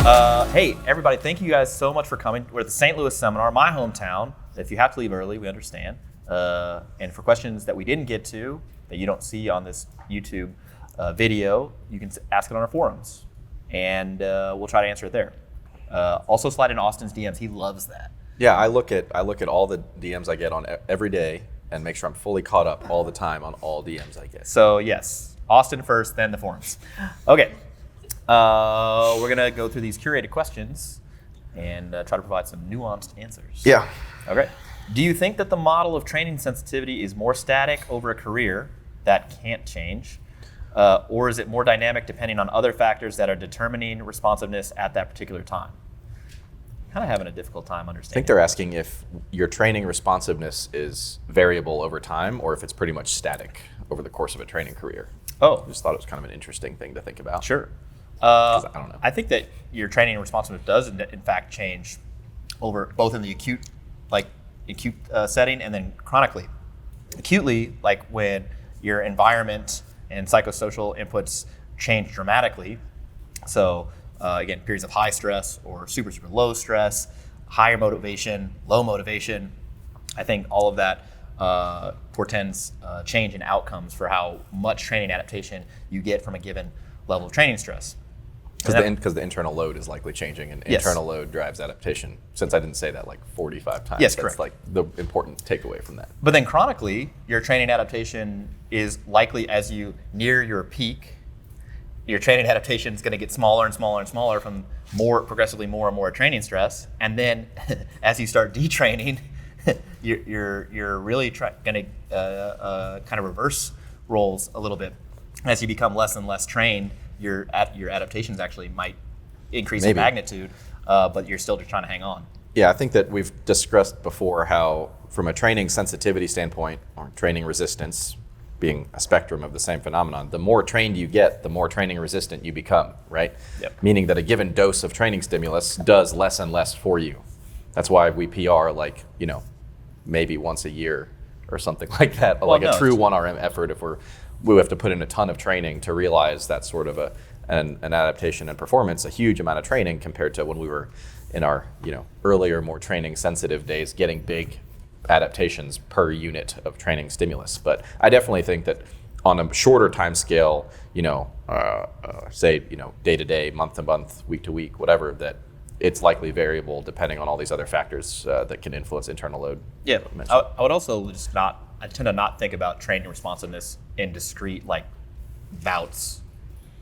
Hey, everybody, thank you guys so much for coming. We're at the St. Louis seminar, my hometown. If you have to leave early, we understand. And for questions that we didn't get to, that you don't see on this YouTube video, you can ask it on our forums. And we'll try to answer it there. Also slide in Austin's DMs. He loves that. Yeah, I look at all the DMs I get on every day and make sure I'm fully caught up all the time on all DMs I get. So yes, Austin first, then the forums. Okay. We're gonna go through these curated questions and try to provide some nuanced answers. Yeah. Okay. Do you think that the model of training sensitivity is more static over a career that can't change, or is it more dynamic depending on other factors that are determining responsiveness at that particular time? Kind of having a difficult time understanding. I think they're asking if your training responsiveness is variable over time or if it's pretty much static over the course of a training career. Oh. I just thought it was kind of an interesting thing to think about. Sure. I don't know. I think that your training responsiveness does in fact change over both in the acute setting and then chronically. Acutely, like when your environment and psychosocial inputs change dramatically. So again, periods of high stress or super, super low stress, higher motivation, low motivation. I think all of that portends change in outcomes for how much training adaptation you get from a given level of training stress. Because the internal load is likely changing, and Yes. internal load drives adaptation. Since I didn't say that like 45 times, Yes, that's correct. like the important takeaway from that. But then chronically, your training adaptation is likely as you near your peak, your training adaptation is going to get smaller and smaller and smaller from progressively more and more training stress. And then as you start detraining, you're really going to kind of reverse roles a little bit. As you become less and less trained, your adaptations actually might increase in magnitude, but you're still just trying to hang on. Yeah, I think that we've discussed before how from a training sensitivity standpoint, or training resistance being a spectrum of the same phenomenon, the more trained you get, the more training resistant you become, right? Yep. Meaning that a given dose of training stimulus does less and less for you. That's why we PR like, maybe once a year or something like that, a true 1RM effort if we have to put in a ton of training to realize that sort of an adaptation and performance, a huge amount of training compared to when we were in our earlier, more training sensitive days, getting big adaptations per unit of training stimulus. But I definitely think that on a shorter time scale, say day to day, month to month, week to week, whatever, that it's likely variable depending on all these other factors that can influence internal load. Yeah, I would also I tend to not think about training responsiveness in discrete bouts.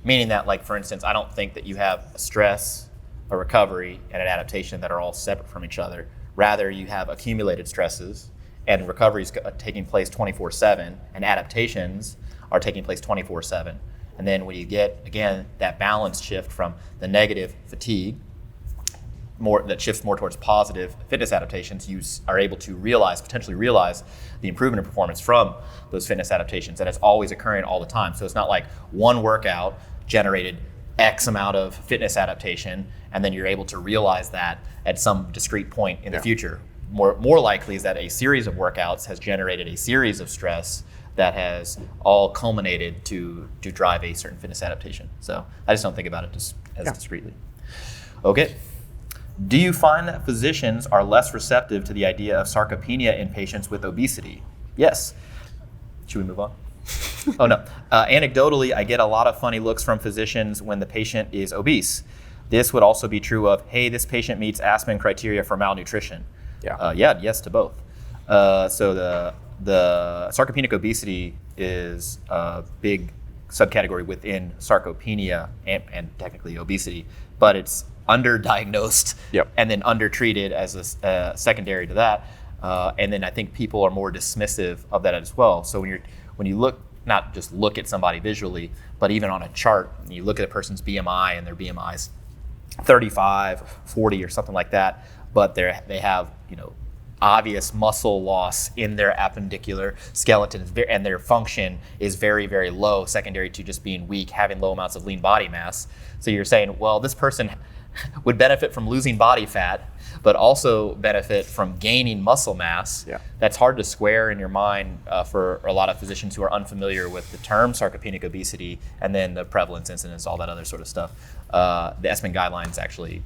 Meaning that for instance, I don't think that you have a stress, a recovery, and an adaptation that are all separate from each other. Rather, you have accumulated stresses and recoveries taking place 24/7 and adaptations are taking place 24/7. And then when you get, again, that balance shift from the negative fatigue, that shifts more towards positive fitness adaptations, you are able to potentially realize the improvement in performance from those fitness adaptations, and it's always occurring all the time. So it's not like one workout generated X amount of fitness adaptation, and then you're able to realize that at some discrete point in the future. More likely is that a series of workouts has generated a series of stress that has all culminated to drive a certain fitness adaptation. So I just don't think about it just as discretely. Okay. Do you find that physicians are less receptive to the idea of sarcopenia in patients with obesity? Yes. Should we move on? Oh, no. Anecdotally, I get a lot of funny looks from physicians when the patient is obese. This would also be true of, hey, this patient meets Aspen criteria for malnutrition. Yeah. Yes to both. So the sarcopenic obesity is a big subcategory within sarcopenia and technically obesity, but it's underdiagnosed and then undertreated as a secondary to that. And then I think people are more dismissive of that as well. So when you look, not just look at somebody visually, but even on a chart, you look at a person's BMI and their BMI's 35, 40 or something like that, but they have, obvious muscle loss in their appendicular skeleton, and their function is very, very low, secondary to just being weak, having low amounts of lean body mass. So you're saying, well, this person would benefit from losing body fat, but also benefit from gaining muscle mass. Yeah. That's hard to square in your mind for a lot of physicians who are unfamiliar with the term sarcopenic obesity and then the prevalence, incidence, all that other sort of stuff. The ESPN guidelines actually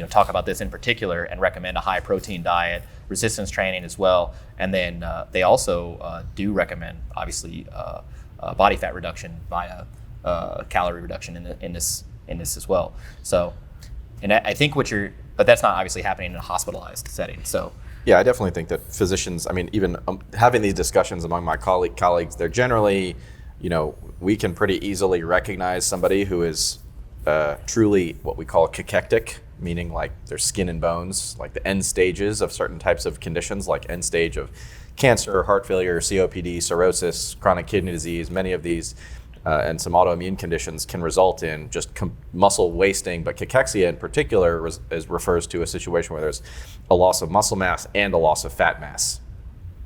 talk about this in particular and recommend a high protein diet, resistance training as well. And then they also do recommend, obviously, body fat reduction via calorie reduction in this as well. So, and I think but that's not obviously happening in a hospitalized setting. So, yeah, I definitely think that physicians, even having these discussions among my colleagues, they're generally, we can pretty easily recognize somebody who is truly what we call cachectic, meaning like their skin and bones, like the end stages of certain types of conditions, like end stage of cancer, heart failure, COPD, cirrhosis, chronic kidney disease. Many of these and some autoimmune conditions can result in just muscle wasting, but cachexia in particular refers to a situation where there's a loss of muscle mass and a loss of fat mass.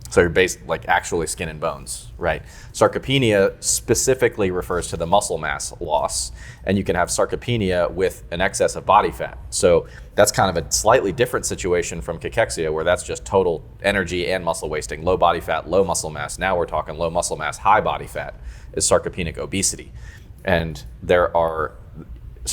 So you're based like actually skin and bones, right? Sarcopenia specifically refers to the muscle mass loss, and you can have sarcopenia with an excess of body fat. So that's kind of a slightly different situation from cachexia, where that's just total energy and muscle wasting, low body fat, low muscle mass. Now we're talking low muscle mass, high body fat is sarcopenic obesity. And there are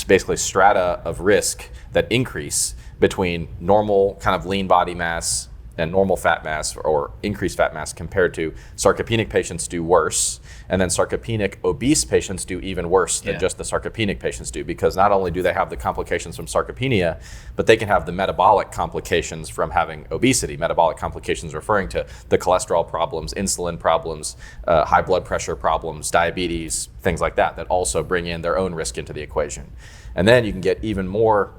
basically strata of risk that increase between normal kind of lean body mass and normal fat mass or increased fat mass compared to sarcopenic patients do worse. And then sarcopenic obese patients do even worse than just the sarcopenic patients do, because not only do they have the complications from sarcopenia, but they can have the metabolic complications from having obesity. Metabolic complications referring to the cholesterol problems, insulin problems, high blood pressure problems, diabetes, things like that also bring in their own risk into the equation. And then you can get even more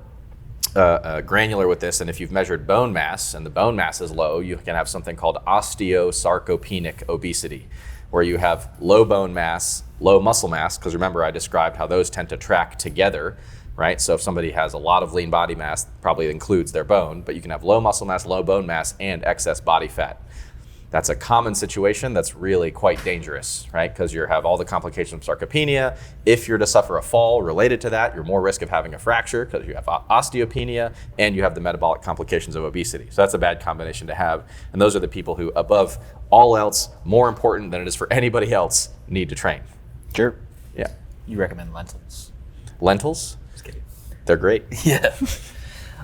granular with this, and if you've measured bone mass and the bone mass is low, you can have something called osteosarcopenic obesity, where you have low bone mass, low muscle mass, because remember I described how those tend to track together, right? So if somebody has a lot of lean body mass, probably includes their bone, but you can have low muscle mass, low bone mass, and excess body fat. That's a common situation that's really quite dangerous, right? Because you have all the complications of sarcopenia. If you're to suffer a fall related to that, you're more risk of having a fracture because you have osteopenia and you have the metabolic complications of obesity. So that's a bad combination to have. And those are the people who, above all else, more important than it is for anybody else, need to train. Sure. Yeah. You recommend lentils? Lentils? Just kidding. They're great. Yeah.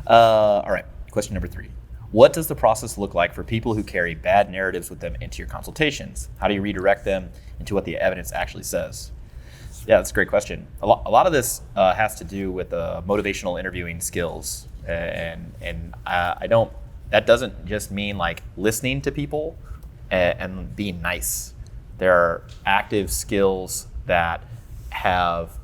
All right. Question number 3. What does the process look like for people who carry bad narratives with them into your consultations? How do you redirect them into what the evidence actually says? Yeah, that's a great question. A lot of this has to do with motivational interviewing skills, and that doesn't just mean like listening to people and being nice. There are active skills that have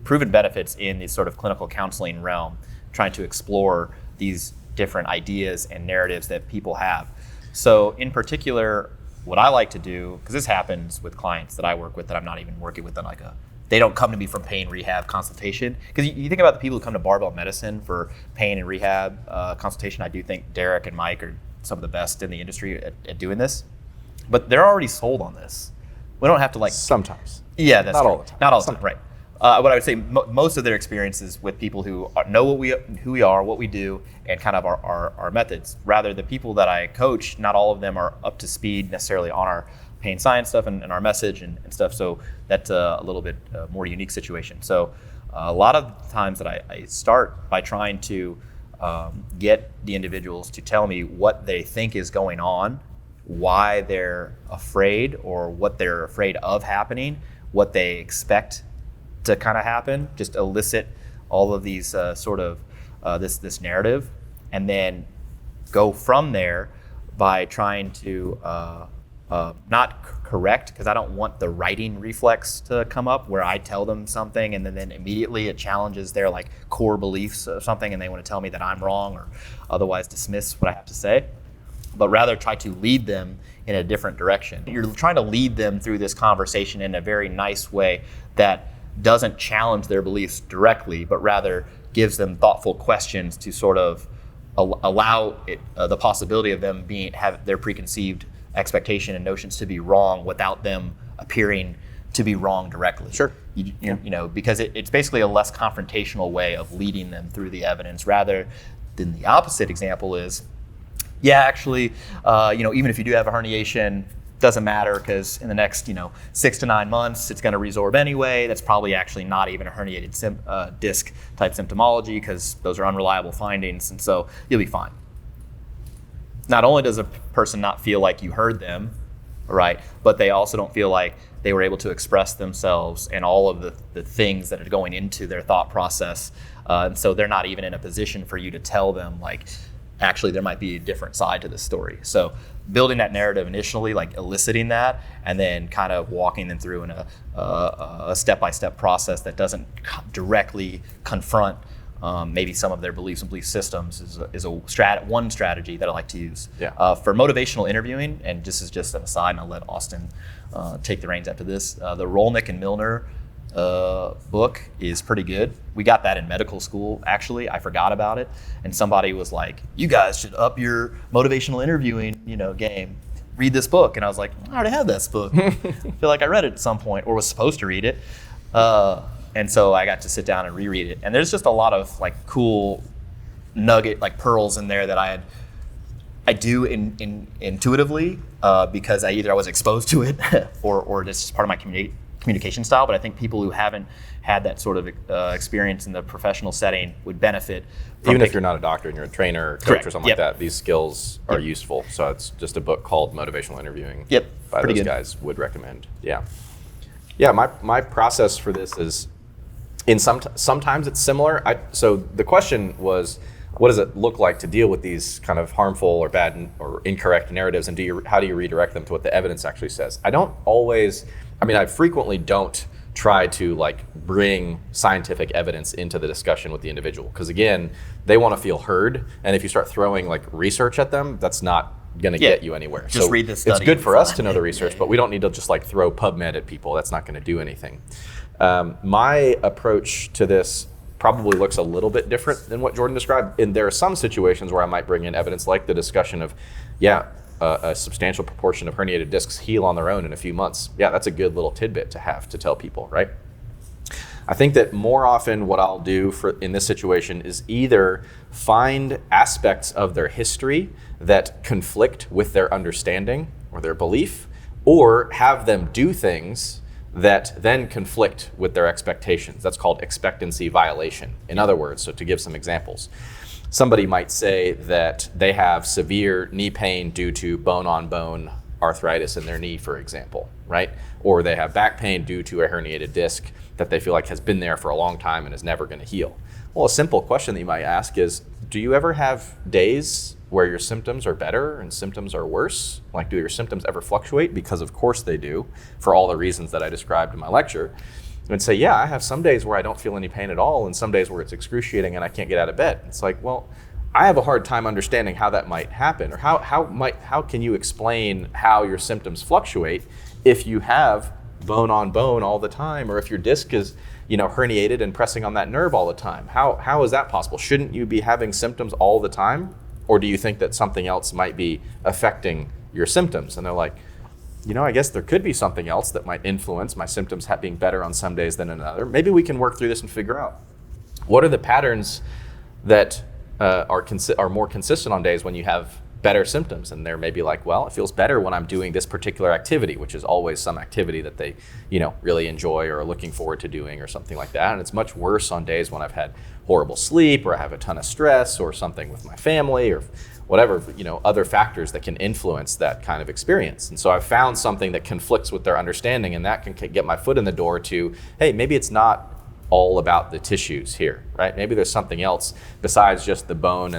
proven benefits in the sort of clinical counseling realm, trying to explore these different ideas and narratives that people have. So in particular, what I like to do, because this happens with clients that I work with that I'm not even working with on they don't come to me for pain rehab consultation. Because you think about the people who come to Barbell Medicine for pain and rehab consultation, I do think Derrick and Mike are some of the best in the industry at doing this. But they're already sold on this. We don't have to Sometimes. Yeah, that's not true. all the time. Not all the time, right. What I would say, most of their experiences with people who know who we are, what we do, and kind of our methods. Rather, the people that I coach, not all of them are up to speed necessarily on our pain science stuff and our message and stuff. So that's a little bit more unique situation. So a lot of times that I start by trying to get the individuals to tell me what they think is going on, why they're afraid or what they're afraid of happening, what they expect to kind of happen, just elicit all of these this narrative, and then go from there by trying to not correct, because I don't want the writing reflex to come up where I tell them something and then immediately it challenges their like core beliefs or something and they want to tell me that I'm wrong or otherwise dismiss what I have to say, but rather try to lead them in a different direction. You're trying to lead them through this conversation in a very nice way that doesn't challenge their beliefs directly, but rather gives them thoughtful questions to sort of allow the possibility of them have their preconceived expectation and notions to be wrong without them appearing to be wrong directly. Sure. Because it's basically a less confrontational way of leading them through the evidence. Rather, Then the opposite example is, yeah, actually, even if you do have a herniation, doesn't matter because in the next 6 to 9 months it's going to resorb anyway. That's probably actually not even a herniated disc type symptomology because those are unreliable findings, and so you'll be fine. Not only does a person not feel like you heard them, right, but they also don't feel like they were able to express themselves and all of the things that are going into their thought process, and so they're not even in a position for you to tell them like, actually there might be a different side to this story. So building that narrative initially, like eliciting that, and then kind of walking them through in a step-by-step process that doesn't directly confront maybe some of their beliefs and belief systems is one strategy that I like to use. Yeah. For motivational interviewing, and this is just an aside, and I'll let Austin take the reins after this, the Rolnick and Milner book is pretty good. We got that in medical school, actually. I forgot about it. And somebody was like, you guys should up your motivational interviewing, game. Read this book. And I was like, I already have this book. I feel like I read it at some point or was supposed to read it. And so I got to sit down and reread it. And there's just a lot of like cool nugget, like pearls in there that I do intuitively because I was exposed to it or this is part of my communication style, but I think people who haven't had that sort of experience in the professional setting would benefit from even if you're not a doctor and you're a trainer or coach Correct. or something like that. These skills are useful. So it's just a book called Motivational Interviewing by pretty those good. guys. Would recommend. Yeah. My process for this is sometimes it's similar. So the question was, what does it look like to deal with these kind of harmful or bad or incorrect narratives, and how do you redirect them to what the evidence actually says? I frequently don't try to like bring scientific evidence into the discussion with the individual, because again, they want to feel heard, and if you start throwing like research at them, that's not going to get you anywhere. Just read this study. It's good for us to know the research, but we don't need to just like throw PubMed at people. That's not going to do anything. My approach to this probably looks a little bit different than what Jordan described. And there are some situations where I might bring in evidence like the discussion of, a substantial proportion of herniated discs heal on their own in a few months. Yeah, that's a good little tidbit to have to tell people, right? I think that more often what I'll do in this situation is either find aspects of their history that conflict with their understanding or their belief, or have them do things that then conflict with their expectations. That's called expectancy violation. In other words, so to give some examples, somebody might say that they have severe knee pain due to bone-on-bone arthritis in their knee, for example, right? Or they have back pain due to a herniated disc that they feel like has been there for a long time and is never going to heal. Well, a simple question that you might ask is, do you ever have days where your symptoms are better and symptoms are worse? Like, do your symptoms ever fluctuate? Because of course they do, for all the reasons that I described in my lecture. And say, yeah, I have some days where I don't feel any pain at all, and some days where it's excruciating and I can't get out of bed. It's like, well, I have a hard time understanding how that might happen, or how can you explain how your symptoms fluctuate if you have bone on bone all the time, or if your disc is herniated and pressing on that nerve all the time? How is that possible? Shouldn't you be having symptoms all the time? Or do you think that something else might be affecting your symptoms? And they're like, I guess there could be something else that might influence my symptoms being better on some days than another. Maybe we can work through this and figure out what are the patterns that are more consistent on days when you have better symptoms. And they're maybe like, well, it feels better when I'm doing this particular activity, which is always some activity that they, really enjoy or are looking forward to doing or something like that. And it's much worse on days when I've had horrible sleep, or I have a ton of stress, or something with my family, or whatever, other factors that can influence that kind of experience. And so I've found something that conflicts with their understanding, and that can get my foot in the door to, hey, maybe it's not all about the tissues here, right? Maybe there's something else besides just the bone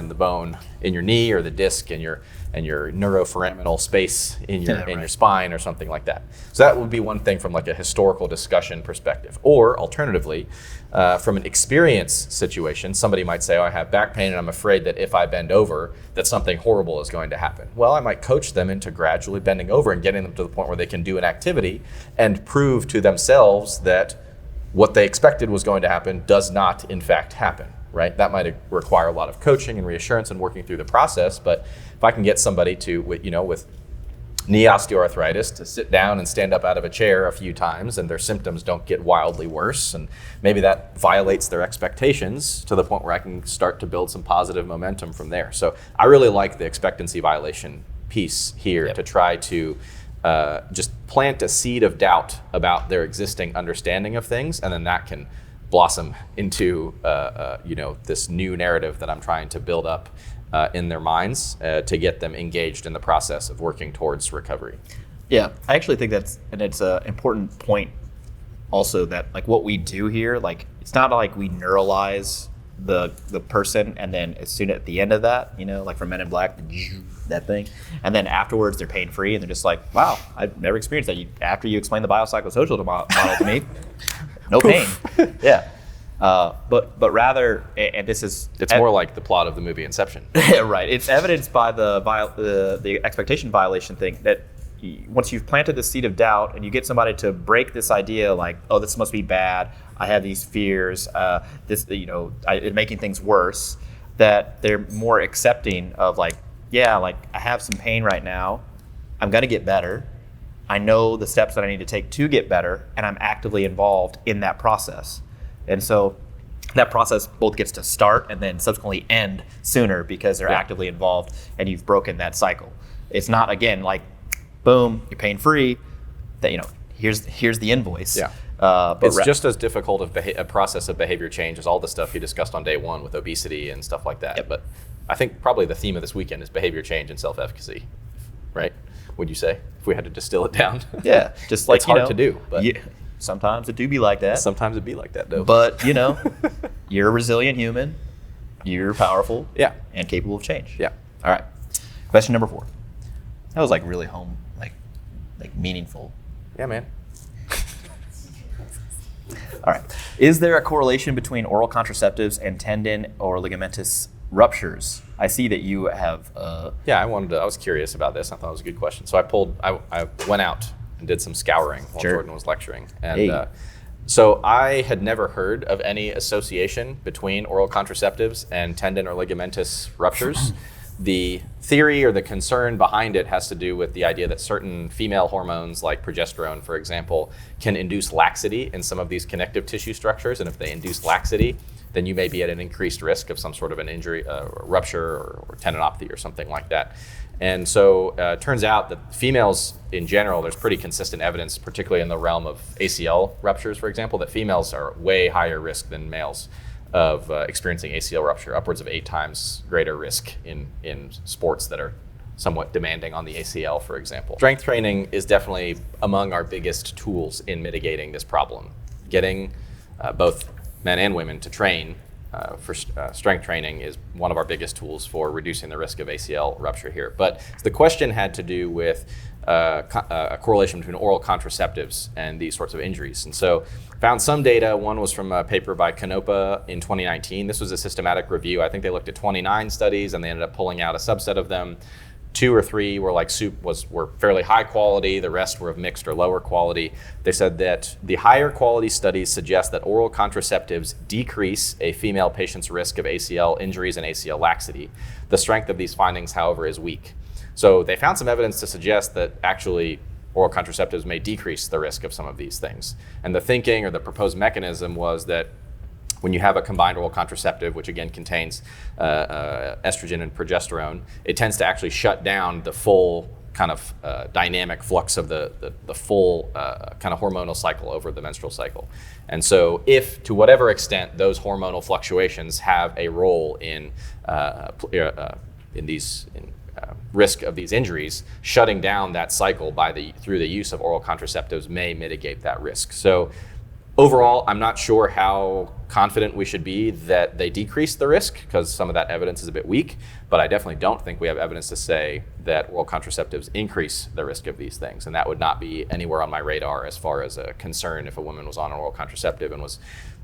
in your knee, or the disc in your neuroforaminal space in your spine, or something like that. So that would be one thing from like a historical discussion perspective. Or alternatively, from an experience situation, somebody might say, I have back pain and I'm afraid that if I bend over, that something horrible is going to happen. Well, I might coach them into gradually bending over and getting them to the point where they can do an activity and prove to themselves that what they expected was going to happen does not in fact happen, right? That might require a lot of coaching and reassurance and working through the process, but if I can get somebody to, with knee osteoarthritis to sit down and stand up out of a chair a few times and their symptoms don't get wildly worse. And maybe that violates their expectations to the point where I can start to build some positive momentum from there. So I really like the expectancy violation piece here to try to just plant a seed of doubt about their existing understanding of things, and then that can blossom into this new narrative that I'm trying to build up in their minds to get them engaged in the process of working towards recovery. Yeah, I actually think it's an important point also, that like what we do here, like it's not like we neuralize the person and then as soon at the end of that, like from Men in Black, that thing, and then afterwards they're pain free and they're just like, wow, I've never experienced that. After you explain the biopsychosocial model to me, no pain. Yeah. But rather, and this is... It's more like the plot of the movie Inception. Right. It's evidenced by the expectation violation thing, that once you've planted the seed of doubt and you get somebody to break this idea like, oh, this must be bad, I have these fears, it's making things worse, that they're more accepting of like, yeah, like I have some pain right now, I'm gonna get better, I know the steps that I need to take to get better, and I'm actively involved in that process. And so that process both gets to start and then subsequently end sooner because they're actively involved and you've broken that cycle. It's not, again, like, boom, you're pain free, that, here's the invoice. Yeah. But it's just as difficult of a process of behavior change as all the stuff you discussed on day one with obesity and stuff like that. Yep. But I think probably the theme of this weekend is behavior change and self-efficacy, right? Would you say, if we had to distill it down? Yeah, just like, it's hard to do, but sometimes it do be like that. Sometimes it be like that, though. But, you're a resilient human, you're powerful, and capable of change. Yeah. All right. Question number 4. That was like really like meaningful. Yeah, man. All right. Is there a correlation between oral contraceptives and tendon or ligamentous ruptures? I see that you have. I was curious about this. I thought it was a good question. So I went out and did some scouring while Jordan was lecturing. And so I had never heard of any association between oral contraceptives and tendon or ligamentous ruptures. The theory or the concern behind it has to do with the idea that certain female hormones, like progesterone, for example, can induce laxity in some of these connective tissue structures. And if they induce laxity, then you may be at an increased risk of some sort of an injury, or rupture or tendinopathy or something like that. And so it turns out that females in general, there's pretty consistent evidence, particularly in the realm of ACL ruptures, for example, that females are way higher risk than males of experiencing ACL rupture, upwards of 8 times greater risk in sports that are somewhat demanding on the ACL, for example. Strength training is definitely among our biggest tools in mitigating this problem. Getting both men and women to train for strength training is one of our biggest tools for reducing the risk of ACL rupture here. But the question had to do with a correlation between oral contraceptives and these sorts of injuries. And so found some data. One was from a paper by Canopa in 2019. This was a systematic review. I think they looked at 29 studies and they ended up pulling out a subset of them. 2 or 3 were were fairly high quality. The rest were of mixed or lower quality. They said that the higher quality studies suggest that oral contraceptives decrease a female patient's risk of ACL injuries and ACL laxity. The strength of these findings, however, is weak. So they found some evidence to suggest that actually oral contraceptives may decrease the risk of some of these things. And the thinking or the proposed mechanism was that when you have a combined oral contraceptive, which again contains estrogen and progesterone, it tends to actually shut down the full kind of dynamic flux of the full kind of hormonal cycle over the menstrual cycle. And so if, to whatever extent, those hormonal fluctuations have a role in risk of these injuries, shutting down that cycle through the use of oral contraceptives may mitigate that risk. So overall, I'm not sure how confident we should be that they decrease the risk, because some of that evidence is a bit weak, but I definitely don't think we have evidence to say that oral contraceptives increase the risk of these things. And that would not be anywhere on my radar as far as a concern if a woman was on an oral contraceptive and was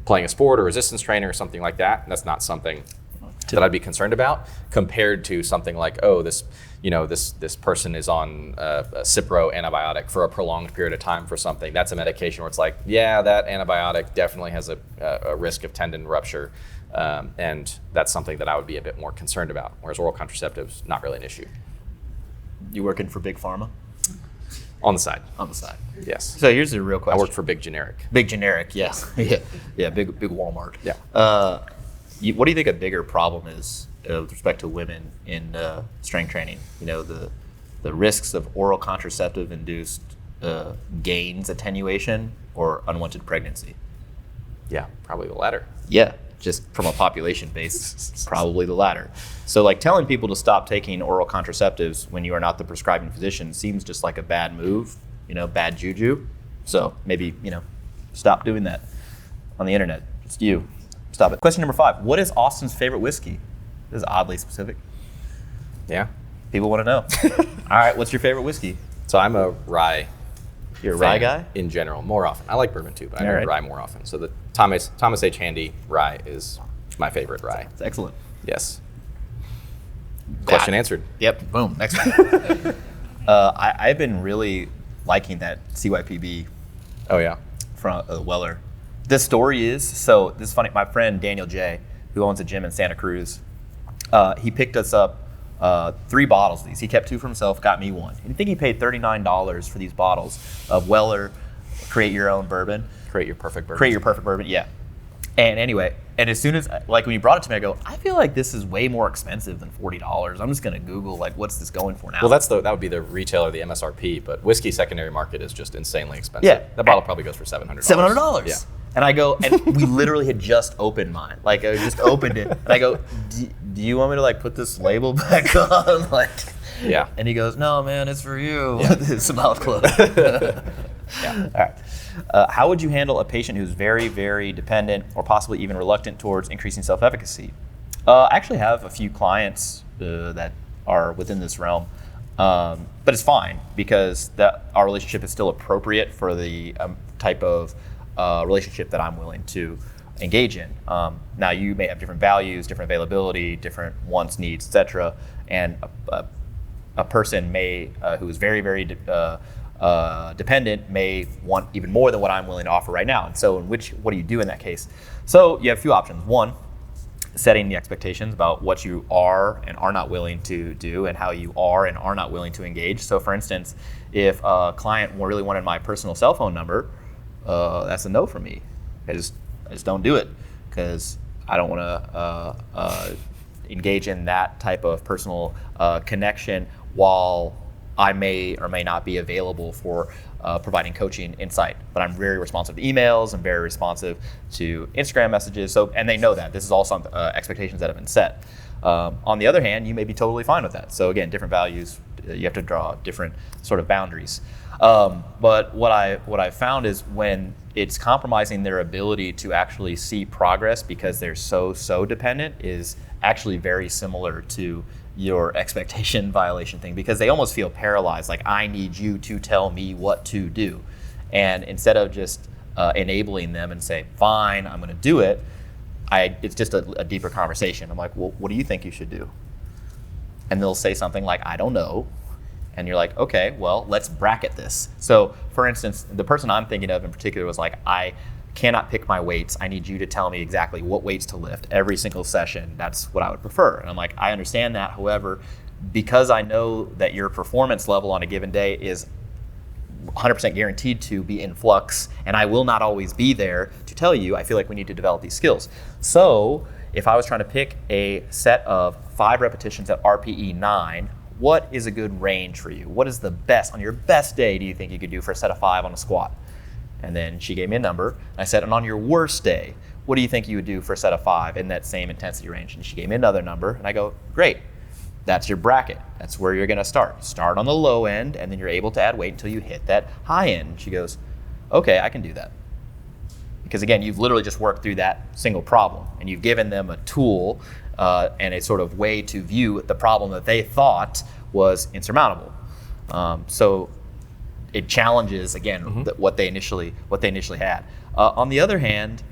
playing a sport or resistance training or something like that. That's not something that I'd be concerned about, compared to something like, oh, this person is on a Cipro antibiotic for a prolonged period of time for something. That's a medication where it's like, yeah, that antibiotic definitely has a risk of tendon rupture, and that's something that I would be a bit more concerned about. Whereas oral contraceptives, not really an issue. You working for Big Pharma? On the side. On the side. Yes. So here's the real question. I work for Big Generic. Big Generic, yes. Yeah, big Walmart. Yeah. What do you think a bigger problem is with respect to women in strength training? The risks of oral contraceptive-induced gains attenuation or unwanted pregnancy? Yeah, probably the latter. Yeah, just from a population base, probably the latter. So like telling people to stop taking oral contraceptives when you are not the prescribing physician seems just like a bad move, bad juju. So maybe, stop doing that on the internet. It's you. Stop it. Question number 5. What is Austin's favorite whiskey? This is oddly specific. Yeah. People want to know. All right, what's your favorite whiskey? So I'm a rye. You're a rye guy? In general, more often. I like bourbon too, but I drink rye more often. So the Thomas H. Handy rye is my favorite rye. It's excellent. Yes. Question answered. Yep. Boom. Next one. I've been really liking that CYPB. Oh yeah. From Weller. The story is, so this is funny. My friend Daniel J, who owns a gym in Santa Cruz, he picked us up 3 bottles of these. He kept 2 for himself, got me 1. I think he paid $39 for these bottles of Weller Create Your Own Bourbon. Create Your Perfect Bourbon. Create Your Perfect Bourbon, yeah. And anyway, and as soon as, like when you brought it to me, I go, I feel like this is way more expensive than $40. I'm just going to Google, like, what's this going for now? Well, that would be the retailer, the MSRP, but whiskey secondary market is just insanely expensive. Yeah. That bottle probably goes for $700. $700. Yeah. And I go, and we literally had just opened mine. Like, I just opened it. And I go, do you want me to, like, put this label back on? Like, yeah. And he goes, no, man, it's for you. Yeah. It's a mouth closed. Yeah. All right. How would you handle a patient who's very, very dependent or possibly even reluctant towards increasing self-efficacy? I actually have a few clients that are within this realm, but it's fine because our relationship is still appropriate for the type of relationship that I'm willing to engage in. Now, you may have different values, different availability, different wants, needs, etc. And a person may, who is very, very dependent may want even more than what I'm willing to offer right now. And so what do you do in that case? So you have a few options. One, setting the expectations about what you are and are not willing to do and how you are and are not willing to engage. So for instance, if a client really wanted my personal cell phone number, that's a no for me. I just don't do it because I don't want to engage in that type of personal connection while I may or may not be available for providing coaching insight. But I'm very responsive to emails. I'm very responsive to Instagram messages. And they know that. This is all some expectations that have been set. On the other hand, you may be totally fine with that. So again, different values. You have to draw different sort of boundaries. But what I found is when it's compromising their ability to actually see progress because they're so dependent is actually very similar to your expectation violation thing, because they almost feel paralyzed, like I need you to tell me what to do. And instead of just enabling them and say, fine, I'm going to do it, it's just a deeper conversation. I'm like, well, what do you think you should do? And they'll say something like, I don't know. And you're like, okay, well, let's bracket this. So for instance, the person I'm thinking of in particular was like, I cannot pick my weights. I need you to tell me exactly what weights to lift every single session. That's what I would prefer. And I'm like, I understand that. However, because I know that your performance level on a given day is 100% guaranteed to be in flux, and I will not always be there to tell you, I feel like we need to develop these skills. So if I was trying to pick a set of 5 repetitions at RPE 9, what is a good range for you? What is the best, on your best day, do you think you could do for a set of 5 on a squat? And then she gave me a number. And I said, and on your worst day, what do you think you would do for a set of 5 in that same intensity range? And she gave me another number. And I go, great. That's your bracket. That's where you're going to start. Start on the low end, and then you're able to add weight until you hit that high end. And she goes, okay, I can do that. Because again, you've literally just worked through that single problem, and you've given them a tool and a sort of way to view the problem that they thought was insurmountable. So it challenges again what they initially had. On the other hand,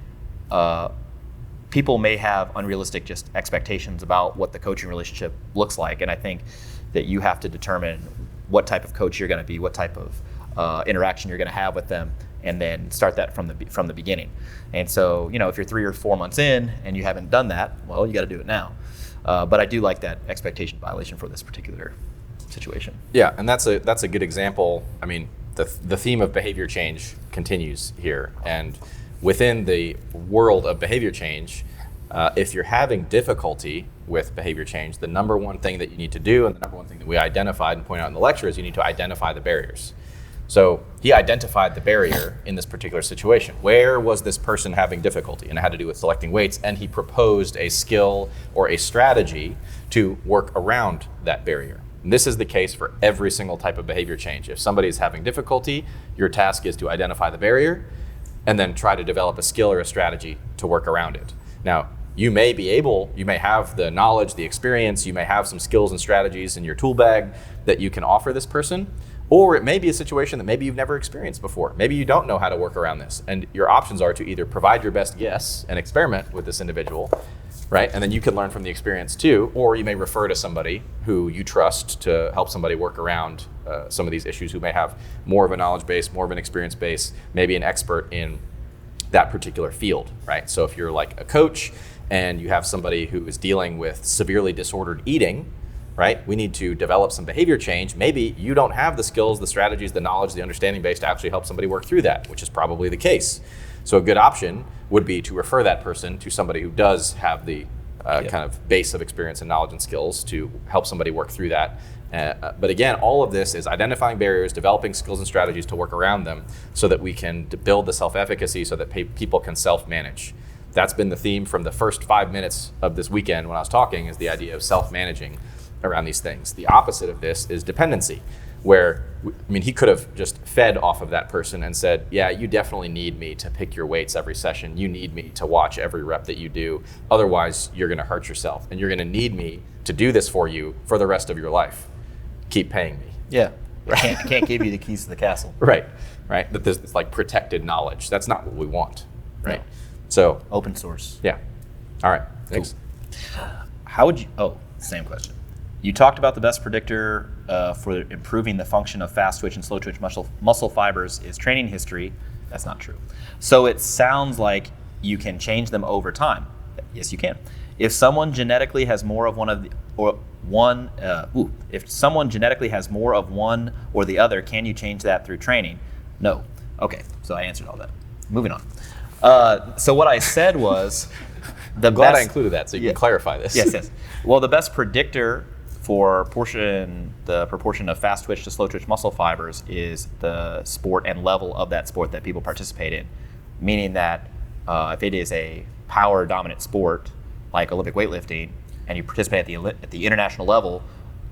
people may have unrealistic just expectations about what the coaching relationship looks like, and I think that you have to determine what type of coach you're going to be, what type of interaction you're going to have with them, and then start that from the beginning. And so, if you're 3 or 4 months in and you haven't done that, well, you got to do it now. But I do like that expectation violation for this particular situation. Yeah, and that's a good example. I mean, the theme of behavior change continues here, and within the world of behavior change, if you're having difficulty with behavior change, the number one thing that you need to do, and the number one thing that we identified and point out in the lecture, is you need to identify the barriers. So he identified the barrier in this particular situation. Where was this person having difficulty? And it had to do with selecting weights, and he proposed a skill or a strategy to work around that barrier. And this is the case for every single type of behavior change. If somebody is having difficulty, your task is to identify the barrier and then try to develop a skill or a strategy to work around it. Now, you may have the knowledge, the experience, you may have some skills and strategies in your tool bag that you can offer this person, or it may be a situation that maybe you've never experienced before. Maybe you don't know how to work around this, and your options are to either provide your best guess and experiment with this individual, right? And then you can learn from the experience too, or you may refer to somebody who you trust to help somebody work around some of these issues, who may have more of a knowledge base, more of an experience base, maybe an expert in that particular field, right? So if you're like a coach and you have somebody who is dealing with severely disordered eating, right? We need to develop some behavior change. Maybe you don't have the skills, the strategies, the knowledge, the understanding base to actually help somebody work through that, which is probably the case. So a good option would be to refer that person to somebody who does have the kind of base of experience and knowledge and skills to help somebody work through that. But again, all of this is identifying barriers, developing skills and strategies to work around them so that we can build the self-efficacy so that people can self-manage. That's been the theme from the first 5 minutes of this weekend when I was talking, is the idea of self-managing around these things. The opposite of this is dependency, where, I mean, he could have just fed off of that person and said, yeah, you definitely need me to pick your weights every session. You need me to watch every rep that you do. Otherwise, you're going to hurt yourself, and you're going to need me to do this for you for the rest of your life. Keep paying me. Yeah. I can't give you the keys to the castle. Right. That there's this like protected knowledge. That's not what we want. Right. No. So open source. Yeah. All right. Thanks. Cool. How would you, same question. You talked about the best predictor for improving the function of fast twitch and slow twitch muscle fibers is training history. That's not true. So it sounds like you can change them over time. Yes, you can. If someone genetically has more of if someone genetically has more of one or the other, can you change that through training? No. Okay, so I answered all that. Moving on. So what I said was I'm glad I included that so you can clarify this. Yes. Well, the best predictor for the proportion of fast twitch to slow twitch muscle fibers is the sport and level of that sport that people participate in. Meaning that if it is a power dominant sport like Olympic weightlifting and you participate at the international level,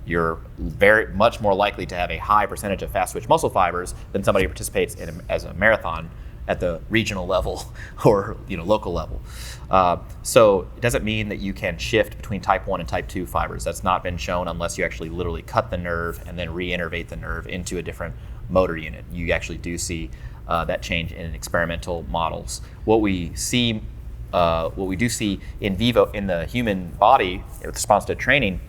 you're very much more likely to have a high percentage of fast twitch muscle fibers than somebody who participates as a marathon at the regional level or local level. So it doesn't mean that you can shift between type 1 and type 2 fibers. That's not been shown unless you actually literally cut the nerve and then reinnervate the nerve into a different motor unit. You actually do see that change in experimental models. What we do see in vivo in the human body in response to training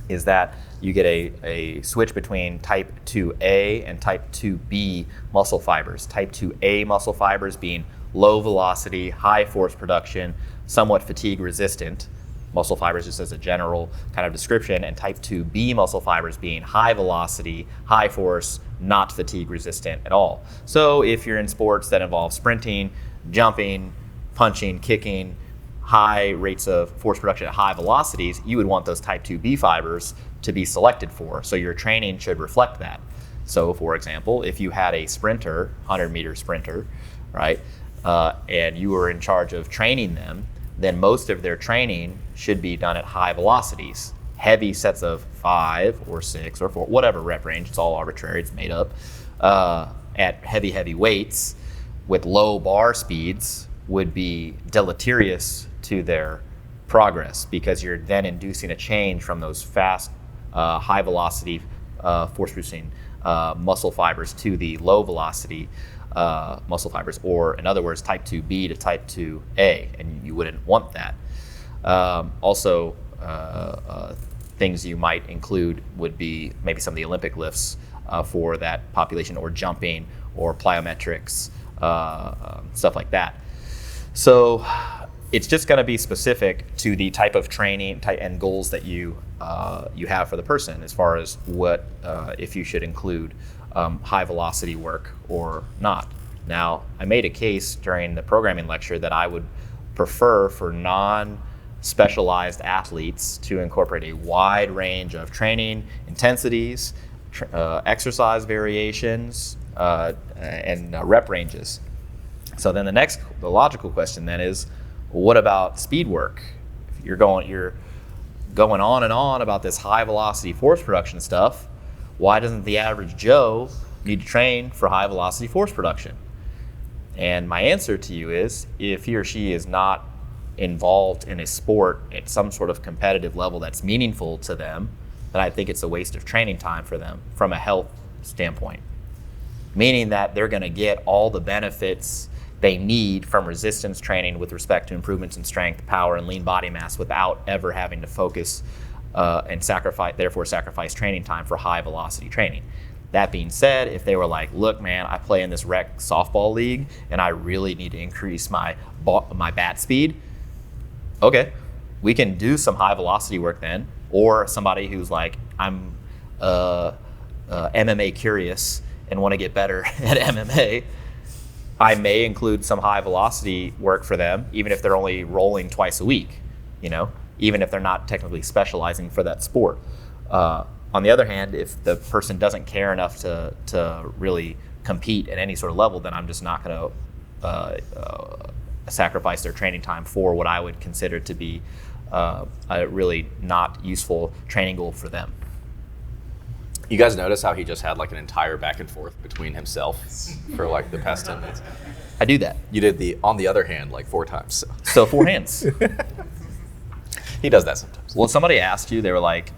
is that you get a switch between type 2A and type 2B muscle fibers. Type 2A muscle fibers being low velocity, high force production, somewhat fatigue resistant muscle fibers, just as a general kind of description, and type 2B muscle fibers being high velocity, high force, not fatigue resistant at all. So if you're in sports that involve sprinting, jumping, punching, kicking, high rates of force production at high velocities, you would want those type 2B fibers to be selected for. So your training should reflect that. So for example, if you had a sprinter, 100-meter sprinter, right, and you were in charge of training them, then most of their training should be done at high velocities, heavy sets of 5 or 6 or 4, whatever rep range, it's all arbitrary, it's made up, at heavy weights with low bar speeds would be deleterious to their progress, because you're then inducing a change from those fast, high velocity, force producing muscle fibers to the low velocity muscle fibers, or in other words, type 2B to type 2A, and you wouldn't want that. Also, things you might include would be maybe some of the Olympic lifts for that population, or jumping, or plyometrics, stuff like that. So it's just going to be specific to the type of training and goals that you have for the person, as far as what if you should include high velocity work or not. Now, I made a case during the programming lecture that I would prefer for non-specialized athletes to incorporate a wide range of training intensities, exercise variations, and rep ranges. So then the logical question then is, what about speed work? If you're going on and on about this high velocity force production stuff, why doesn't the average Joe need to train for high velocity force production? And my answer to you is, if he or she is not involved in a sport at some sort of competitive level that's meaningful to them, then I think it's a waste of training time for them from a health standpoint. Meaning that they're going to get all the benefits they need from resistance training with respect to improvements in strength, power, and lean body mass without ever having to focus and sacrifice training time for high velocity training. That being said, if they were like, look, man, I play in this rec softball league and I really need to increase my bat speed, okay, we can do some high velocity work then. Or somebody who's like, I'm MMA curious and want to get better at MMA, I may include some high velocity work for them, even if they're only rolling twice a week, even if they're not technically specializing for that sport. On the other hand, if the person doesn't care enough to really compete at any sort of level, then I'm just not going to sacrifice their training time for what I would consider to be a really not useful training goal for them. You guys notice how he just had like an entire back and forth between himself for like the past 10 minutes? I do that. You did the on the other hand like 4 times. So 4 hands. He does that sometimes. Well, somebody asked you, they were like,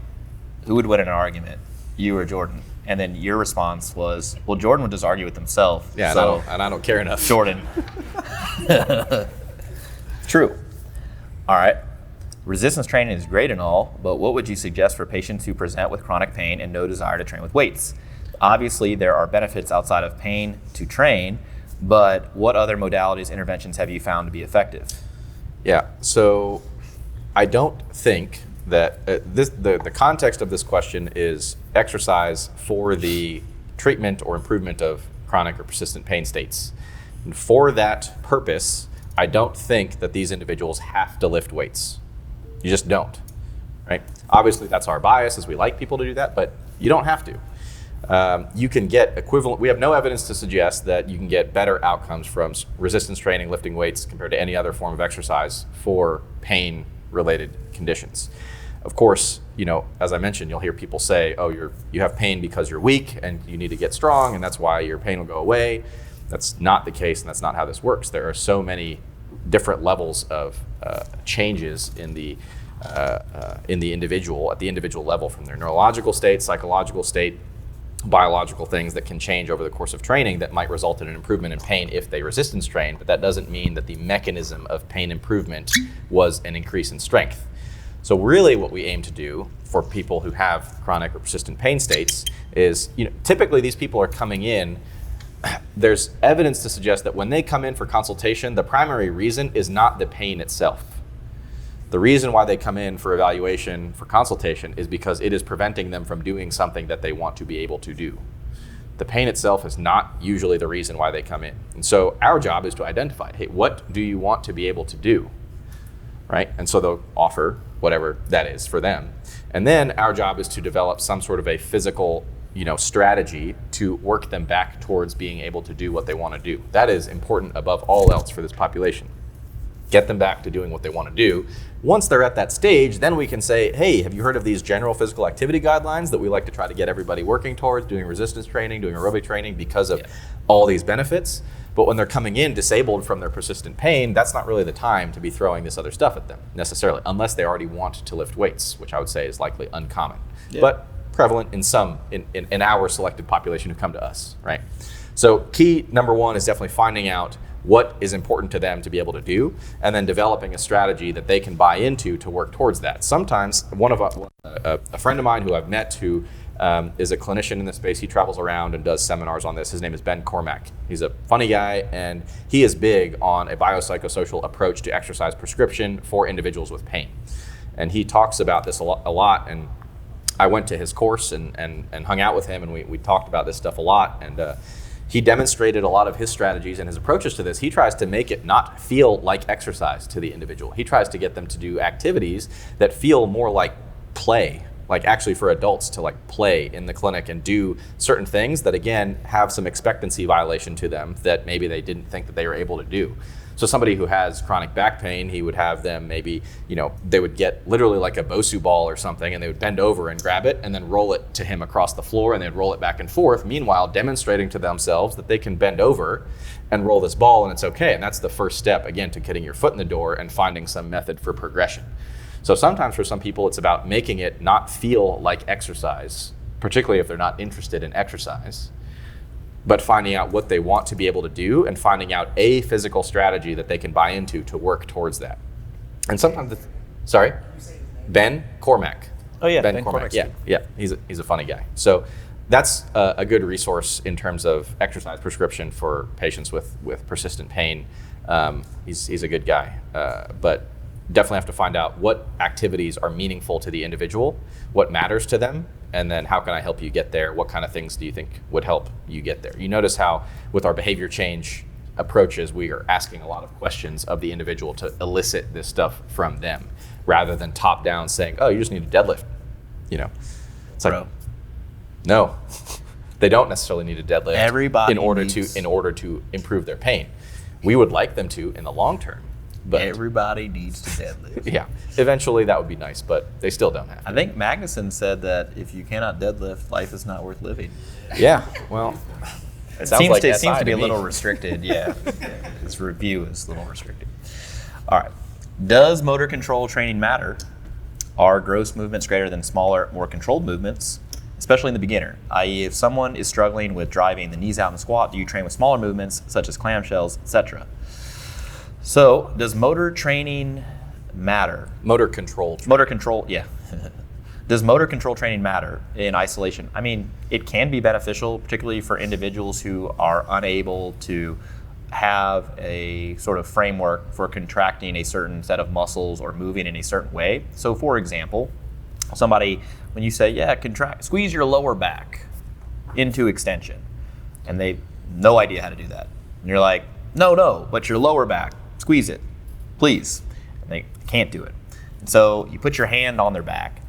who would win in an argument, you or Jordan? And then your response was, well, Jordan would just argue with himself. Yeah, so and I don't care enough. Jordan. True. All right. Resistance training is great and all, but what would you suggest for patients who present with chronic pain and no desire to train with weights? Obviously, there are benefits outside of pain to train, but what other modalities, interventions have you found to be effective? Yeah, so I don't think that the context of this question is exercise for the treatment or improvement of chronic or persistent pain states. And for that purpose, I don't think that these individuals have to lift weights. You just don't, right? Obviously, that's our bias, is we like people to do that, but you don't have to. You can get equivalent. We have no evidence to suggest that you can get better outcomes from resistance training, lifting weights, compared to any other form of exercise for pain-related conditions. Of course, as I mentioned, you'll hear people say, "Oh, you have pain because you're weak, and you need to get strong, and that's why your pain will go away." That's not the case, and that's not how this works. There are so many different levels of changes in the individual, at the individual level, from their neurological state, psychological state, biological things that can change over the course of training that might result in an improvement in pain if they resistance train, but that doesn't mean that the mechanism of pain improvement was an increase in strength. So really what we aim to do for people who have chronic or persistent pain states is, typically these people are coming in, there's evidence to suggest that when they come in for consultation, the primary reason is not the pain itself. The reason why they come in for evaluation, for consultation, is because it is preventing them from doing something that they want to be able to do. The pain itself is not usually the reason why they come in. And so our job is to identify, hey, what do you want to be able to do, right? And so they'll offer whatever that is for them. And then our job is to develop some sort of a physical strategy to work them back towards being able to do what they want to do. That is important above all else for this population. Get them back to doing what they want to do. Once they're at that stage, then we can say, hey, have you heard of these general physical activity guidelines that we like to try to get everybody working towards, doing resistance training, doing aerobic training because of all these benefits? But when they're coming in disabled from their persistent pain, that's not really the time to be throwing this other stuff at them necessarily, unless they already want to lift weights, which I would say is likely uncommon. Yeah. But prevalent in our selected population who come to us, right? So key number one is definitely finding out what is important to them to be able to do, and then developing a strategy that they can buy into to work towards that. Sometimes a friend of mine who I've met who is a clinician in this space. He travels around and does seminars on this. His name is Ben Cormack. He's a funny guy, and he is big on a biopsychosocial approach to exercise prescription for individuals with pain. And he talks about this a lot. And I went to his course and hung out with him, and we talked about this stuff a lot. And he demonstrated a lot of his strategies and his approaches to this. He tries to make it not feel like exercise to the individual. He tries to get them to do activities that feel more like play, like actually for adults to like play in the clinic and do certain things that, again, have some expectancy violation to them that maybe they didn't think that they were able to do. So somebody who has chronic back pain, he would have them maybe, they would get literally like a Bosu ball or something, and they would bend over and grab it and then roll it to him across the floor, and they'd roll it back and forth, meanwhile demonstrating to themselves that they can bend over and roll this ball and it's okay. And that's the first step, again, to getting your foot in the door and finding some method for progression. So sometimes for some people, it's about making it not feel like exercise, particularly if they're not interested in exercise, but finding out what they want to be able to do and finding out a physical strategy that they can buy into to work towards that. And sometimes, Ben Cormack. Oh yeah, Ben Cormack. Yeah, he's a funny guy. So that's a good resource in terms of exercise prescription for patients with persistent pain. He's a good guy, but definitely have to find out what activities are meaningful to the individual, what matters to them, and then how can I help you get there? What kind of things do you think would help you get there? You notice how with our behavior change approaches, we are asking a lot of questions of the individual to elicit this stuff from them, rather than top down saying, oh, you just need to deadlift. It's like, no, they don't necessarily need a deadlift in order to improve their pain. We would like them to in the long term. But everybody needs to deadlift. Yeah, eventually that would be nice, but they still don't have to. I think Magnuson said that if you cannot deadlift, life is not worth living. Yeah, well, it seems to be a little restricted. Yeah, his review is a little restricted. All right, does motor control training matter? Are gross movements greater than smaller, more controlled movements, especially in the beginner? I.e., if someone is struggling with driving the knees out in the squat, do you train with smaller movements such as clamshells, etc.? So, does motor training matter? Motor control. Yeah. Does motor control training matter in isolation? I mean, it can be beneficial, particularly for individuals who are unable to have a sort of framework for contracting a certain set of muscles or moving in a certain way. So, for example, somebody, when you say, squeeze your lower back into extension, and they have no idea how to do that. And you're like, no, but your lower back. Squeeze it, please. And they can't do it. And so you put your hand on their back.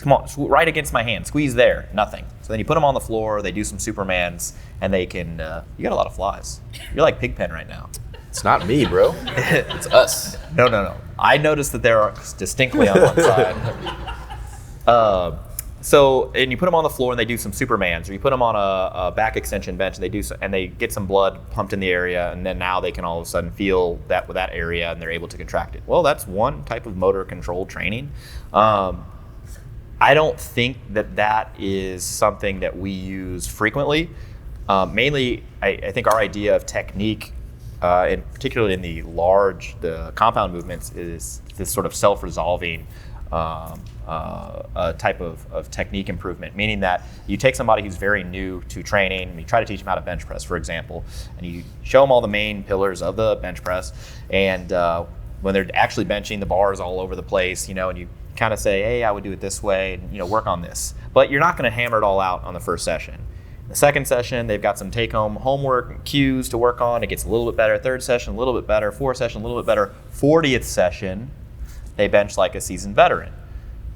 Come on, right against my hand. Squeeze there. Nothing. So then you put them on the floor. They do some Supermans, and they can. You got a lot of flies. You're like Pigpen right now. It's not me, bro. It's us. No. I noticed that they're distinctly on one side. And you put them on the floor and they do some Supermans, or you put them on a back extension bench and they get some blood pumped in the area, and then now they can all of a sudden feel that with that area and they're able to contract it. Well, that's one type of motor control training. I don't think that is something that we use frequently. Mainly, I think our idea of technique, and particularly in the compound movements, is this sort of self-resolving type of technique improvement, meaning that you take somebody who's very new to training and you try to teach them how to bench press, for example, and you show them all the main pillars of the bench press, and when they're actually benching, the bar is all over the place, and you kind of say, hey, I would do it this way, and work on this. But you're not going to hammer it all out on the first session. The second session, they've got some take-home homework and cues to work on. It gets a little bit better. Third session, a little bit better. Fourth session, a little bit better. 40th session, they bench like a seasoned veteran.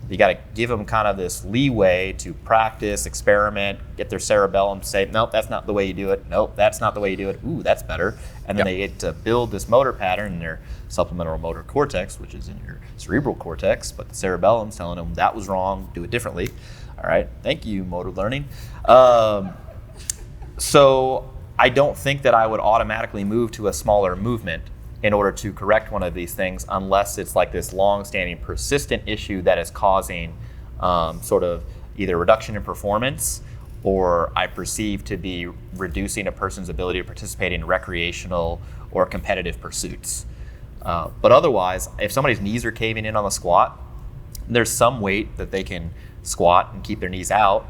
You got to give them kind of this leeway to practice, experiment, get their cerebellum to say, nope, that's not the way you do it. Nope, that's not the way you do it. Ooh, that's better. And then they get to build this motor pattern in their supplemental motor cortex, which is in your cerebral cortex, but the cerebellum's telling them that was wrong, do it differently. All right, thank you, motor learning. So I don't think that I would automatically move to a smaller movement in order to correct one of these things, unless it's like this long-standing persistent issue that is causing sort of either reduction in performance, or I perceive to be reducing a person's ability to participate in recreational or competitive pursuits. But otherwise, if somebody's knees are caving in on the squat, there's some weight that they can squat and keep their knees out.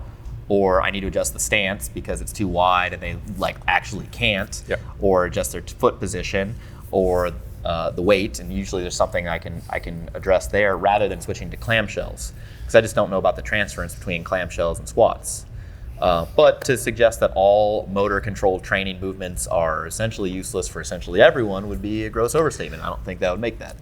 or I need to adjust the stance because it's too wide and they like actually can't, Yep. or adjust their foot position, or the weight, and usually there's something I can address there rather than switching to clamshells, because I just don't know about the transference between clamshells and squats. But to suggest that all motor controlled training movements are essentially useless for essentially everyone would be a gross overstatement. I don't think that would make that.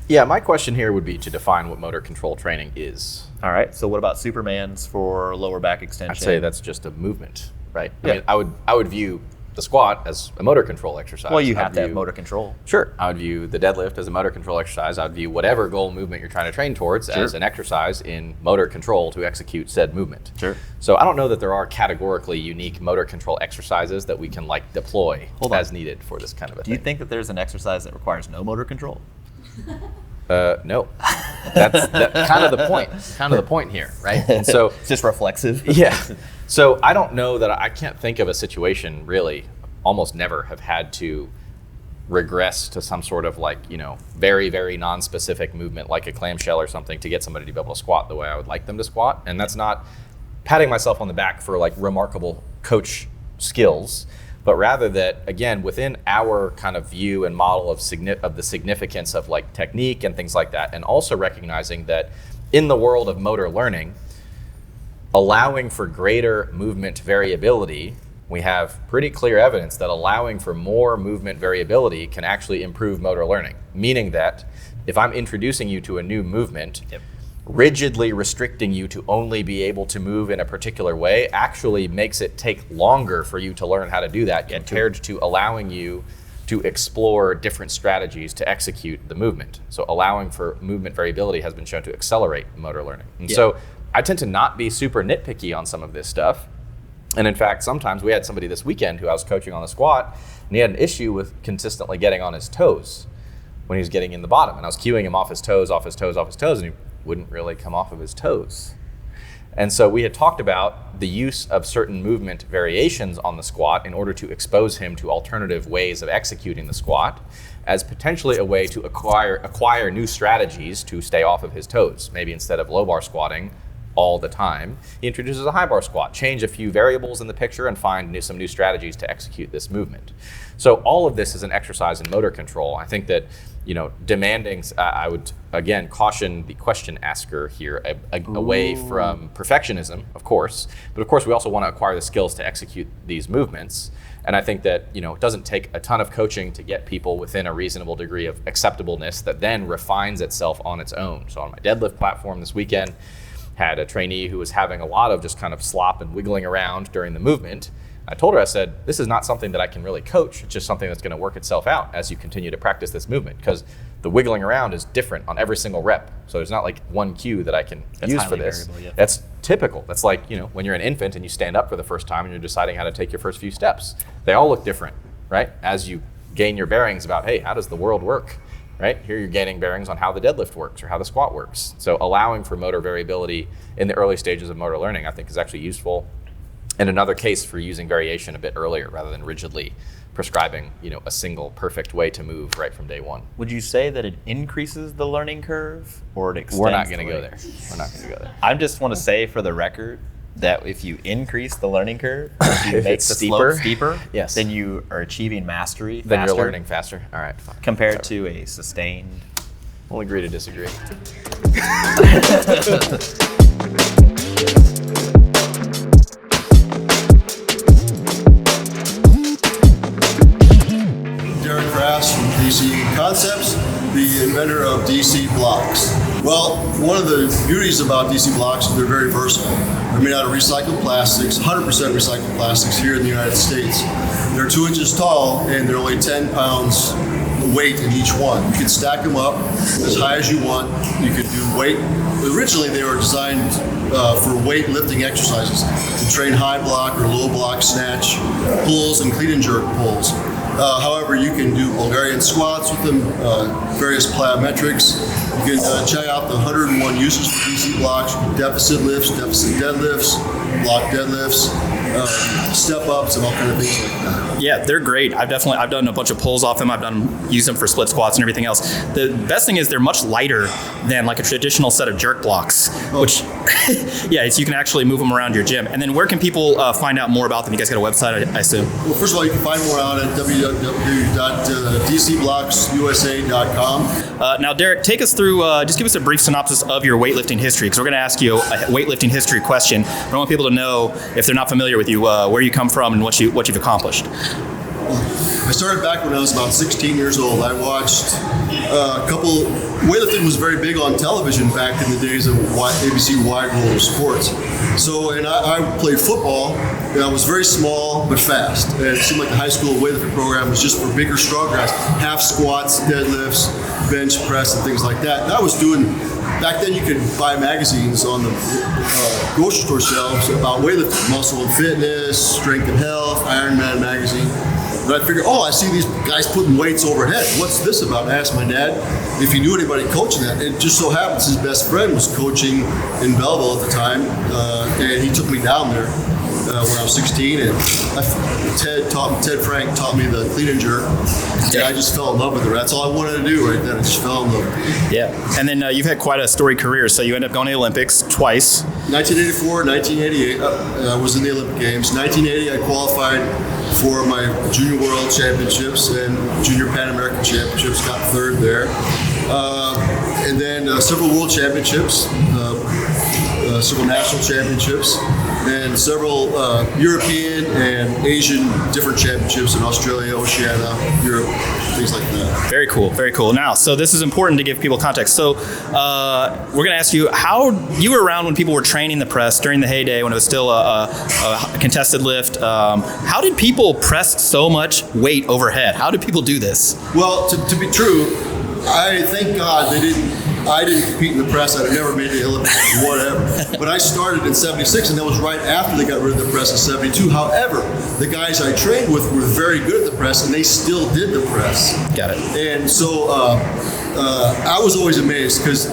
Yeah, my question here would be to define what motor control training is. All right, so what about Superman's for lower back extension? I'd say that's just a movement, right? Yeah. I mean, I would view the squat as a motor control exercise. Well, you have to have motor control. Sure. I would view the deadlift as a motor control exercise. I would view whatever goal movement you're trying to train towards as an exercise in motor control to execute said movement. Sure. So I don't know that there are categorically unique motor control exercises that we can like deploy as needed for this kind of a thing. Do you think that there's an exercise that requires no motor control? No. That's kind of the point. Kind of the point here, right? And so It's just reflexive. yeah. So I don't know that I can't think of a situation really, almost never have had to regress to some sort of like, very, very non-specific movement like a clamshell or something to get somebody to be able to squat the way I would like them to squat. And that's not patting myself on the back for like remarkable coach skills, but rather that, again, within our kind of view and model of the significance of like technique and things like that, and also recognizing that in the world of motor learning, allowing for greater movement variability, we have pretty clear evidence that allowing for more movement variability can actually improve motor learning. Meaning that if I'm introducing you to a new movement, rigidly restricting you to only be able to move in a particular way actually makes it take longer for you to learn how to do that compared to allowing you to explore different strategies to execute the movement. So allowing for movement variability has been shown to accelerate motor learning. And so I tend to not be super nitpicky on some of this stuff. And in fact, sometimes we had somebody this weekend who I was coaching on the squat, and he had an issue with consistently getting on his toes when he was getting in the bottom. And I was cueing him off his toes, off his toes, off his toes, and he wouldn't really come off of his toes. And so we had talked about the use of certain movement variations on the squat in order to expose him to alternative ways of executing the squat as potentially a way to acquire new strategies to stay off of his toes. Maybe instead of low bar squatting all the time, he introduces a high bar squat, change a few variables in the picture and find some new strategies to execute this movement. So all of this is an exercise in motor control. I think that, demanding, I would again caution the question asker here away from perfectionism, of course, but of course we also want to acquire the skills to execute these movements. And I think that, it doesn't take a ton of coaching to get people within a reasonable degree of acceptableness that then refines itself on its own. So on my deadlift platform this weekend, had a trainee who was having a lot of just kind of slop and wiggling around during the movement. I told her, I said, this is not something that I can really coach. It's just something that's going to work itself out as you continue to practice this movement, because the wiggling around is different on every single rep. So there's not like one cue that I can use for this. Variable, yeah. That's typical. That's like, when you're an infant and you stand up for the first time and you're deciding how to take your first few steps. They all look different, right? As you gain your bearings about, hey, how does the world work? Right? Here you're gaining bearings on how the deadlift works or how the squat works. So allowing for motor variability in the early stages of motor learning, I think, is actually useful. And another case for using variation a bit earlier rather than rigidly prescribing, a single perfect way to move right from day one. Would you say that it increases the learning curve or it extends? We're not going to go there. We're not going to go there. I just want to say for the record that if you increase the learning curve, if you make the slope steeper, yes, then you are achieving mastery faster. Then you're learning faster. All right, fine. Compared to a sustained. We'll agree to disagree. Derrick Crass from DC Concepts, the inventor of DC blocks. Well, one of the beauties about DC blocks is they're very versatile. They're made out of recycled plastics, 100% recycled plastics here in the United States. They're 2 inches tall and they're only 10 pounds weight in each one. You can stack them up as high as you want. You could do weight. Originally they were designed for weightlifting exercises to train high block or low block snatch pulls and clean and jerk pulls. However, you can do Bulgarian squats with them, various plyometrics, You can check out the 101 uses for DC blocks, deficit lifts, deficit deadlifts, block deadlifts, step ups, and all kind of things like that. Yeah, they're great. I've done a bunch of pulls off them. Used them for split squats and everything else. The best thing is they're much lighter than like a traditional set of jerk blocks, which, yeah, so you can actually move them around your gym. And then where can people find out more about them? You guys got a website, I assume? Well, first of all, you can find more out at www.dcblocksusa.com. Now, Derrick, take us through, just give us a brief synopsis of your weightlifting history, because we're going to ask you a weightlifting history question. I want people to know, if they're not familiar with you, where you come from and what you've accomplished. I started back when I was about 16 years old. I watched weightlifting was very big on television back in the days of ABC Wide World of Sports. So, and I played football, and I was very small but fast. And it seemed like the high school weightlifting program was just for bigger, strong guys, half squats, deadlifts, bench press, and things like that. And I was doing, back then you could buy magazines on the grocery store shelves about weightlifting, Muscle and Fitness, Strength and Health, Ironman magazine. But I figured, I see these guys putting weights overhead. What's this about? And I asked my dad if he knew anybody coaching that. It just so happens his best friend was coaching in Belleville at the time, and he took me down there when I was 16. And Ted Frank taught me the clean and jerk, and I just fell in love with it. That's all I wanted to do right then. I just fell in love with it. Yeah, and then you've had quite a storied career. So you ended up going to the Olympics twice. 1984, 1988, I was in the Olympic Games. 1980, I qualified for my Junior World Championships and Junior Pan American Championships, got third there. And then several World Championships, several National Championships, and several European and Asian different championships in Australia, Oceania, Europe, things like that. Very cool, very cool. Now, so this is important to give people context. So we're going to ask you how you were around when people were training the press during the heyday when it was still a contested lift. How did people press so much weight overhead? How did people do this? Well, to be true, I thank God I didn't compete in the press. I'd never made the Olympics, whatever. But I started in 76, and that was right after they got rid of the press in 72. However, the guys I trained with were very good at the press, and they still did the press. Got it. And so I was always amazed because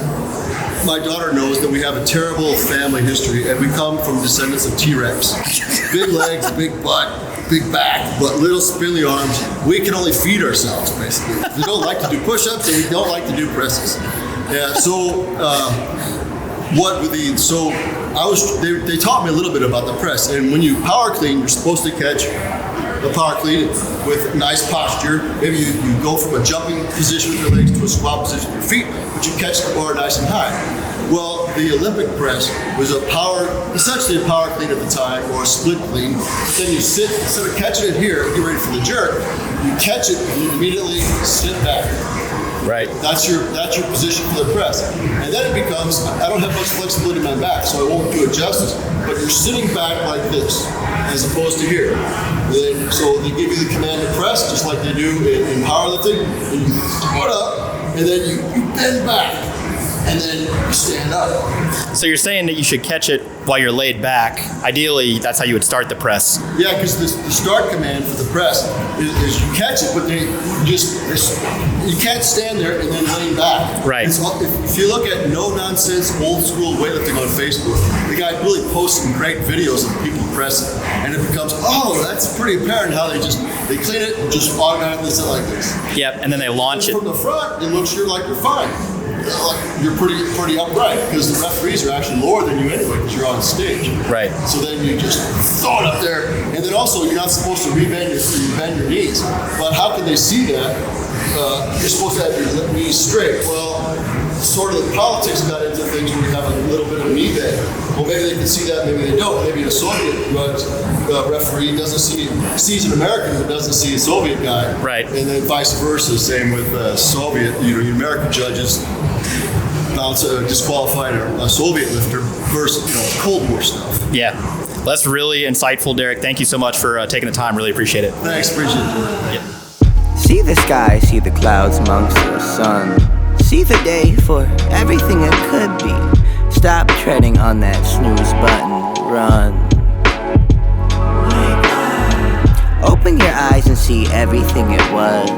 my daughter knows that we have a terrible family history, and we come from descendants of T-Rex. Big legs, big butt, big back, but little spindly arms. We can only feed ourselves, basically. We don't like to do push-ups, and we don't like to do presses. Yeah, so they taught me a little bit about the press, and when you power clean, you're supposed to catch the power clean with nice posture. Maybe you go from a jumping position with your legs to a squat position with your feet, but you catch the bar nice and high. Well, the Olympic press was essentially a power clean at the time, or a split clean. Then you sit, instead of catching it here, get ready for the jerk, you catch it and you immediately sit back. Right. That's your position for the press. And then it becomes, I don't have much flexibility in my back, so I won't do it justice, but you're sitting back like this, as opposed to here. So they give you the command to press, just like they do in powerlifting, and you put up, and then you bend back, and then you stand up. So you're saying that you should catch it while you're laid back. Ideally, that's how you would start the press. Yeah, because the start command for the press is you catch it, but you can't stand there and then lean back. Right. If you look at no nonsense old school weightlifting on Facebook, the guy really posts some great videos of people pressing, and it becomes, that's pretty apparent how they clean it and just automatically sit like this. Yep, and then they launch it. From the front, it looks like you're fine. Like you're pretty upright, because the referees are actually lower than you anyway because you're on stage. Right. So then you just throw it up there, and then also you're not supposed to bend your knees. But how can they see that? You're supposed to have your knees straight. Well, sort of the politics got into things where you have a little bit of knee bend. Well, maybe they can see that, maybe they don't. Maybe a Soviet referee sees an American but doesn't see a Soviet guy. Right. And then vice versa. Same with Soviet. Your American judges disqualified a Soviet lifter versus Cold War stuff. Yeah. Well, that's really insightful, Derrick. Thank you so much for taking the time. Really appreciate it. Thanks. Appreciate it. Yeah. See the sky, see the clouds amongst the sun. See the day for everything it could be. Stop treading on that snooze button. Run. Open your eyes and see everything it was.